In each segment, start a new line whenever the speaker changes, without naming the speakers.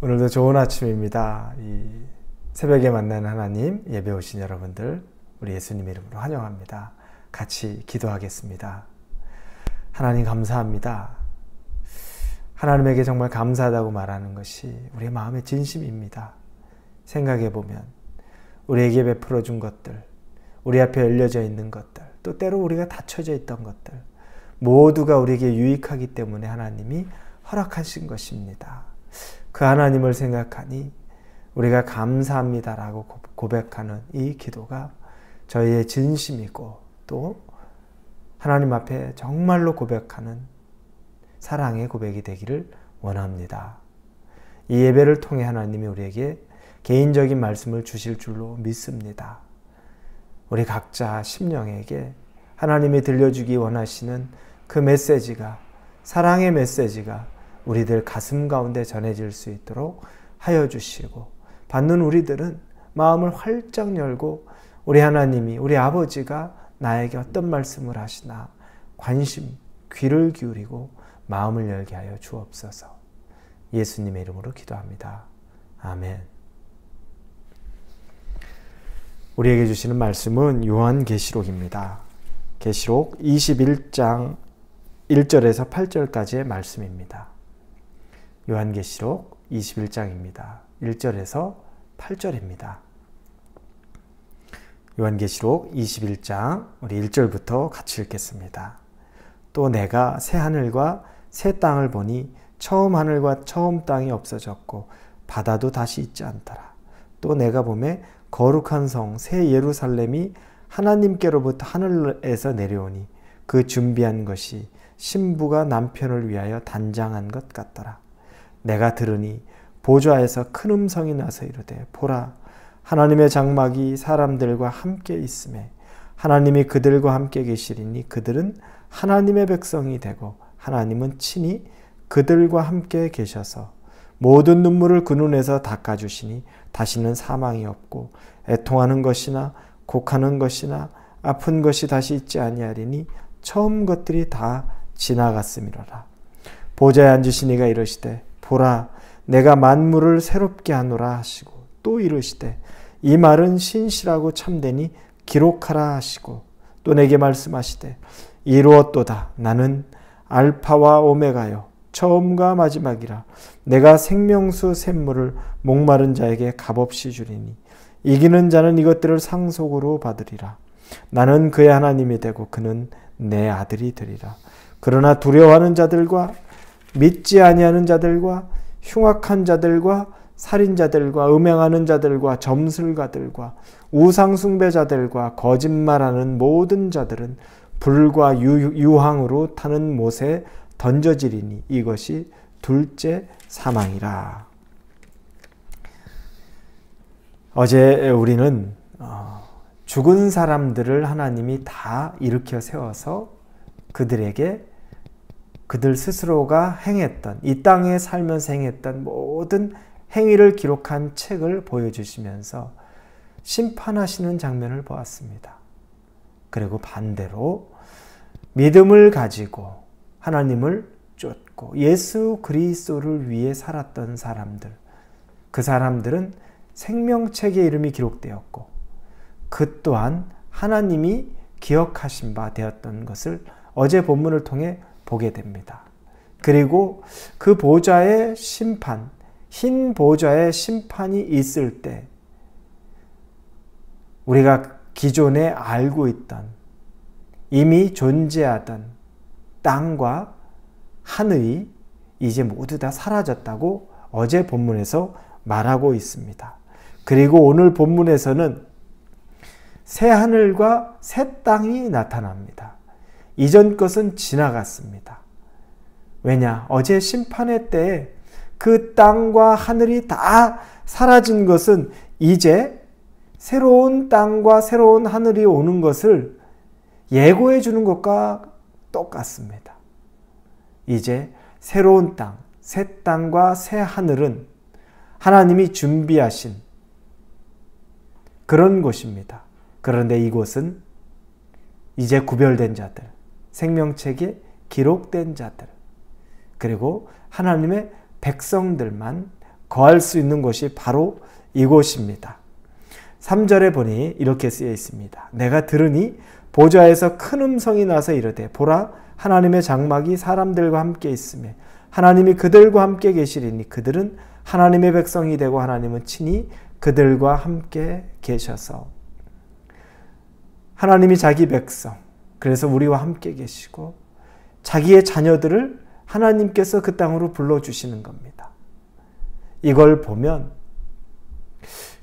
오늘도 좋은 아침입니다. 이 새벽에 만나는 하나님 예배 오신 여러분들 우리 예수님 이름으로 환영합니다. 같이 기도하겠습니다. 하나님 감사합니다. 하나님에게 정말 감사하다고 말하는 것이 우리의 마음의 진심입니다. 생각해 보면 우리에게 베풀어 준 것들, 우리 앞에 열려져 있는 것들, 또 때로 우리가 닫혀져 있던 것들 모두가 우리에게 유익하기 때문에 하나님이 허락하신 것입니다. 그 하나님을 생각하니 우리가 감사합니다라고 고백하는 이 기도가 저희의 진심이고 또 하나님 앞에 정말로 고백하는 사랑의 고백이 되기를 원합니다. 이 예배를 통해 하나님이 우리에게 개인적인 말씀을 주실 줄로 믿습니다. 우리 각자 심령에게 하나님이 들려주기 원하시는 그 메시지가, 사랑의 메시지가 우리들 가슴 가운데 전해질 수 있도록 하여 주시고, 받는 우리들은 마음을 활짝 열고 우리 하나님이, 우리 아버지가 나에게 어떤 말씀을 하시나 관심, 귀를 기울이고 마음을 열게 하여 주옵소서. 예수님의 이름으로 기도합니다. 아멘. 우리에게 주시는 말씀은 요한계시록입니다. 계시록 21장 1절에서 8절까지의 말씀입니다. 요한계시록 21장입니다. 1절에서 8절입니다. 요한계시록 21장 우리 1절부터 같이 읽겠습니다. 또 내가 새 하늘과 새 땅을 보니 처음 하늘과 처음 땅이 없어졌고 바다도 다시 있지 않더라. 또 내가 보매 거룩한 성 새 예루살렘이 하나님께로부터 하늘에서 내려오니 그 준비한 것이 신부가 남편을 위하여 단장한 것 같더라. 내가 들으니 보좌에서 큰 음성이 나서 이르되 보라, 하나님의 장막이 사람들과 함께 있음에 하나님이 그들과 함께 계시리니 그들은 하나님의 백성이 되고 하나님은 친히 그들과 함께 계셔서 모든 눈물을 그 눈에서 닦아주시니 다시는 사망이 없고 애통하는 것이나 곡하는 것이나 아픈 것이 다시 있지 아니하리니 처음 것들이 다 지나갔음이로라. 보좌에 앉으신 이가 이르시되 보라, 내가 만물을 새롭게 하노라 하시고 또 이르시되 이 말은 신실하고 참되니 기록하라 하시고 또 내게 말씀하시되 이루었도다. 나는 알파와 오메가요 처음과 마지막이라. 내가 생명수 샘물을 목마른 자에게 값없이 주리니 이기는 자는 이것들을 상속으로 받으리라. 나는 그의 하나님이 되고 그는 내 아들이 되리라. 그러나 두려워하는 자들과 믿지 아니하는 자들과 흉악한 자들과 살인자들과 음행하는 자들과 점술가들과 우상숭배자들과 거짓말하는 모든 자들은 불과 유황으로 타는 못에 던져지리니 이것이 둘째 사망이라. 어제 우리는 죽은 사람들을 하나님이 다 일으켜 세워서 그들에게 그들 스스로가 행했던, 이 땅에 살면서 행했던 모든 행위를 기록한 책을 보여주시면서 심판하시는 장면을 보았습니다. 그리고 반대로 믿음을 가지고 하나님을 쫓고 예수 그리스도를 위해 살았던 사람들, 그 사람들은 생명책에 이름이 기록되었고 그 또한 하나님이 기억하신 바 되었던 것을 어제 본문을 통해 보게 됩니다. 그리고 그 보좌의 심판, 흰 보좌의 심판이 있을 때 우리가 기존에 알고 있던, 이미 존재하던 땅과 하늘이 이제 모두 다 사라졌다고 어제 본문에서 말하고 있습니다. 그리고 오늘 본문에서는 새 하늘과 새 땅이 나타납니다. 이전 것은 지나갔습니다. 왜냐? 어제 심판의 때에 그 땅과 하늘이 다 사라진 것은 이제 새로운 땅과 새로운 하늘이 오는 것을 예고해 주는 것과 똑같습니다. 이제 새로운 땅, 새 땅과 새 하늘은 하나님이 준비하신 그런 곳입니다. 그런데 이곳은 이제 구별된 자들, 생명책에 기록된 자들, 그리고 하나님의 백성들만 거할 수 있는 곳이 바로 이곳입니다. 3절에 보니 이렇게 쓰여 있습니다. 내가 들으니 보좌에서 큰 음성이 나서 이르되 보라 하나님의 장막이 사람들과 함께 있으며 하나님이 그들과 함께 계시리니 그들은 하나님의 백성이 되고 하나님은 친히 그들과 함께 계셔서 하나님이 자기 백성, 그래서 우리와 함께 계시고 자기의 자녀들을 하나님께서 그 땅으로 불러주시는 겁니다. 이걸 보면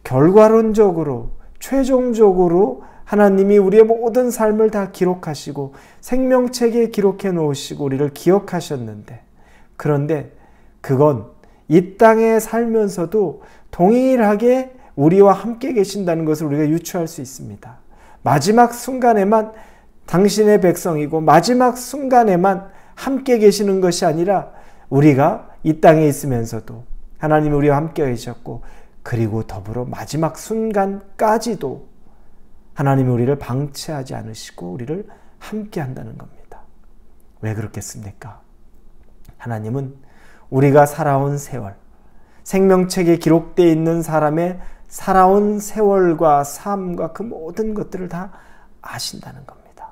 결과론적으로 최종적으로 하나님이 우리의 모든 삶을 다 기록하시고 생명책에 기록해 놓으시고 우리를 기억하셨는데, 그런데 그건 이 땅에 살면서도 동일하게 우리와 함께 계신다는 것을 우리가 유추할 수 있습니다. 마지막 순간에만 당신의 백성이고 마지막 순간에만 함께 계시는 것이 아니라 우리가 이 땅에 있으면서도 하나님이 우리와 함께 계셨고, 그리고 더불어 마지막 순간까지도 하나님이 우리를 방치하지 않으시고 우리를 함께 한다는 겁니다. 왜 그렇겠습니까? 하나님은 우리가 살아온 세월, 생명책에 기록되어 있는 사람의 살아온 세월과 삶과 그 모든 것들을 다 아신다는 겁니다.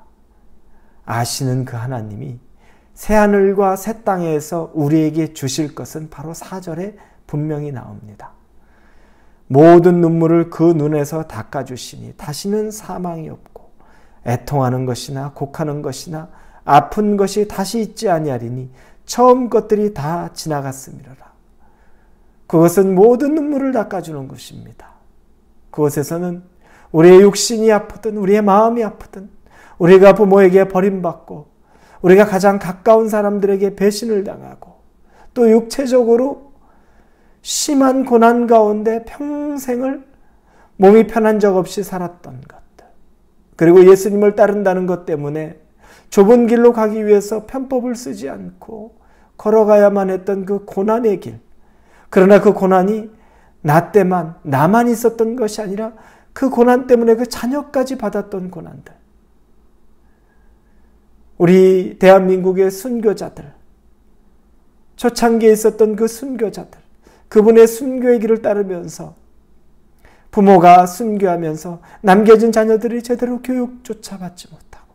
아시는 그 하나님이 새하늘과 새 땅에서 우리에게 주실 것은 바로 4절에 분명히 나옵니다. 모든 눈물을 그 눈에서 닦아주시니 다시는 사망이 없고 애통하는 것이나 곡하는 것이나 아픈 것이 다시 있지 아니하리니 처음 것들이 다 지나갔음이로라. 그것은 모든 눈물을 닦아주는 것입니다. 그곳에서는 우리의 육신이 아프든 우리의 마음이 아프든 우리가 부모에게 버림받고 우리가 가장 가까운 사람들에게 배신을 당하고 또 육체적으로 심한 고난 가운데 평생을 몸이 편한 적 없이 살았던 것들, 그리고 예수님을 따른다는 것 때문에 좁은 길로 가기 위해서 편법을 쓰지 않고 걸어가야만 했던 그 고난의 길, 그러나 그 고난이 나 때만, 나만 있었던 것이 아니라 그 고난 때문에 그 자녀까지 받았던 고난들, 우리 대한민국의 순교자들, 초창기에 있었던 그 순교자들, 그분의 순교의 길을 따르면서 부모가 순교하면서 남겨진 자녀들이 제대로 교육조차 받지 못하고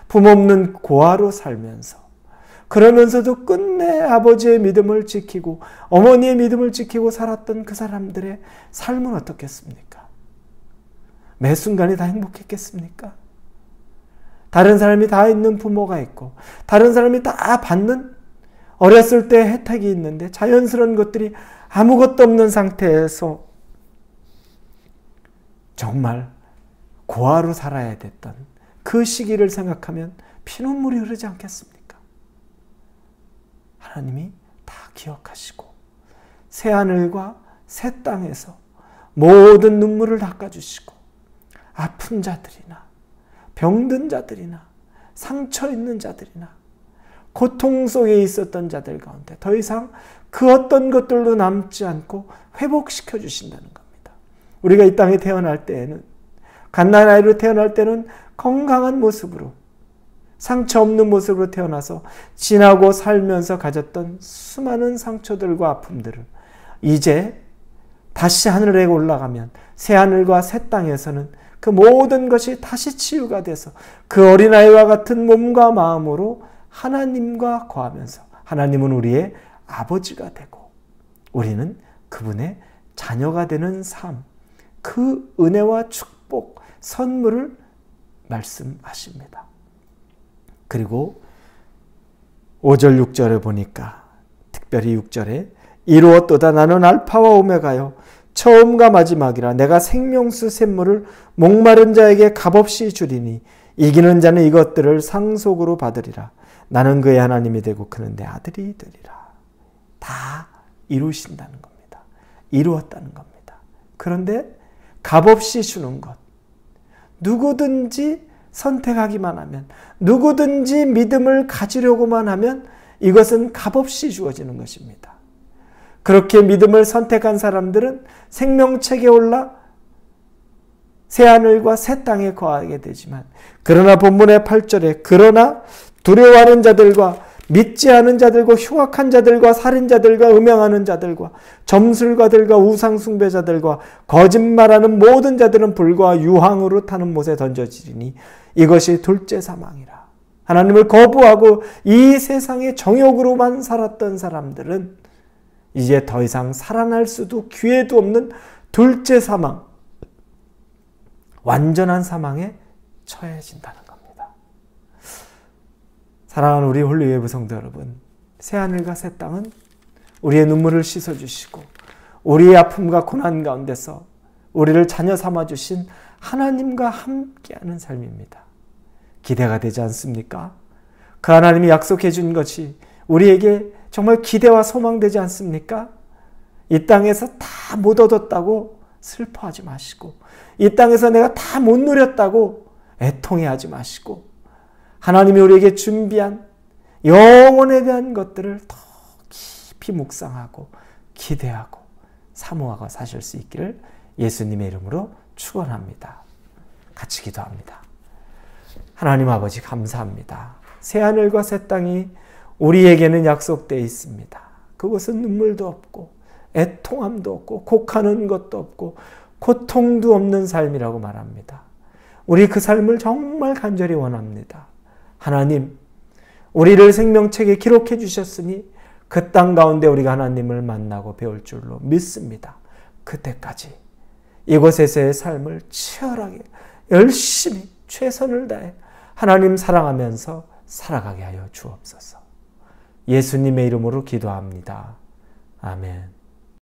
부모 없는 고아로 살면서, 그러면서도 끝내 아버지의 믿음을 지키고 어머니의 믿음을 지키고 살았던 그 사람들의 삶은 어떻겠습니까? 매 순간이 다 행복했겠습니까? 다른 사람이 다 있는 부모가 있고 다른 사람이 다 받는 어렸을 때 혜택이 있는데 자연스러운 것들이 아무것도 없는 상태에서 정말 고아로 살아야 됐던 그 시기를 생각하면 피눈물이 흐르지 않겠습니까? 하나님이 다 기억하시고 새하늘과 새 땅에서 모든 눈물을 닦아주시고 아픈 자들이나 병든 자들이나 상처 있는 자들이나 고통 속에 있었던 자들 가운데 더 이상 그 어떤 것들도 남지 않고 회복시켜 주신다는 겁니다. 우리가 이 땅에 태어날 때에는, 갓난아이로 태어날 때는 건강한 모습으로, 상처 없는 모습으로 태어나서 지나고 살면서 가졌던 수많은 상처들과 아픔들을 이제 다시 하늘에 올라가면 새하늘과 새 땅에서는 그 모든 것이 다시 치유가 돼서 그 어린아이와 같은 몸과 마음으로 하나님과 거하면서 하나님은 우리의 아버지가 되고 우리는 그분의 자녀가 되는 삶, 그 은혜와 축복, 선물을 말씀하십니다. 그리고 5절 6절에 보니까 특별히 6절에 이루었도다 나는 알파와 오메가요 처음과 마지막이라 내가 생명수 샘물을 목마른 자에게 값없이 주리니 이기는 자는 이것들을 상속으로 받으리라. 나는 그의 하나님이 되고 그는 내 아들이 되리라. 다 이루신다는 겁니다. 이루었다는 겁니다. 그런데 값없이 주는 것, 누구든지 선택하기만 하면, 누구든지 믿음을 가지려고만 하면 이것은 값없이 주어지는 것입니다. 그렇게 믿음을 선택한 사람들은 생명책에 올라 새하늘과 새 땅에 거하게 되지만, 그러나 본문의 8절에 그러나 두려워하는 자들과 믿지 않은 자들과 흉악한 자들과 살인자들과 음행하는 자들과 점술가들과 우상숭배자들과 거짓말하는 모든 자들은 불과 유황으로 타는 못에 던져지리니 이것이 둘째 사망이라. 하나님을 거부하고 이 세상의 정욕으로만 살았던 사람들은 이제 더 이상 살아날 수도 기회도 없는 둘째 사망, 완전한 사망에 처해진다는 겁니다. 사랑하는 우리 홀리웨이브 성도 여러분, 새하늘과 새 땅은 우리의 눈물을 씻어주시고 우리의 아픔과 고난 가운데서 우리를 자녀 삼아주신 하나님과 함께하는 삶입니다. 기대가 되지 않습니까? 그 하나님이 약속해 준 것이 우리에게 정말 기대와 소망되지 않습니까? 이 땅에서 다 못 얻었다고 슬퍼하지 마시고, 이 땅에서 내가 다 못 누렸다고 애통해하지 마시고, 하나님이 우리에게 준비한 영혼에 대한 것들을 더 깊이 묵상하고 기대하고 사모하고 사실 수 있기를 예수님의 이름으로 축원합니다. 같이 기도합니다. 하나님 아버지 감사합니다. 새하늘과 새 땅이 우리에게는 약속되어 있습니다. 그것은 눈물도 없고 애통함도 없고 곡하는 것도 없고 고통도 없는 삶이라고 말합니다. 우리 그 삶을 정말 간절히 원합니다. 하나님, 우리를 생명책에 기록해 주셨으니 그 땅 가운데 우리가 하나님을 만나고 배울 줄로 믿습니다. 그때까지 이곳에서의 삶을 치열하게 열심히 최선을 다해 하나님 사랑하면서 살아가게 하여 주옵소서. 예수님의 이름으로 기도합니다. 아멘.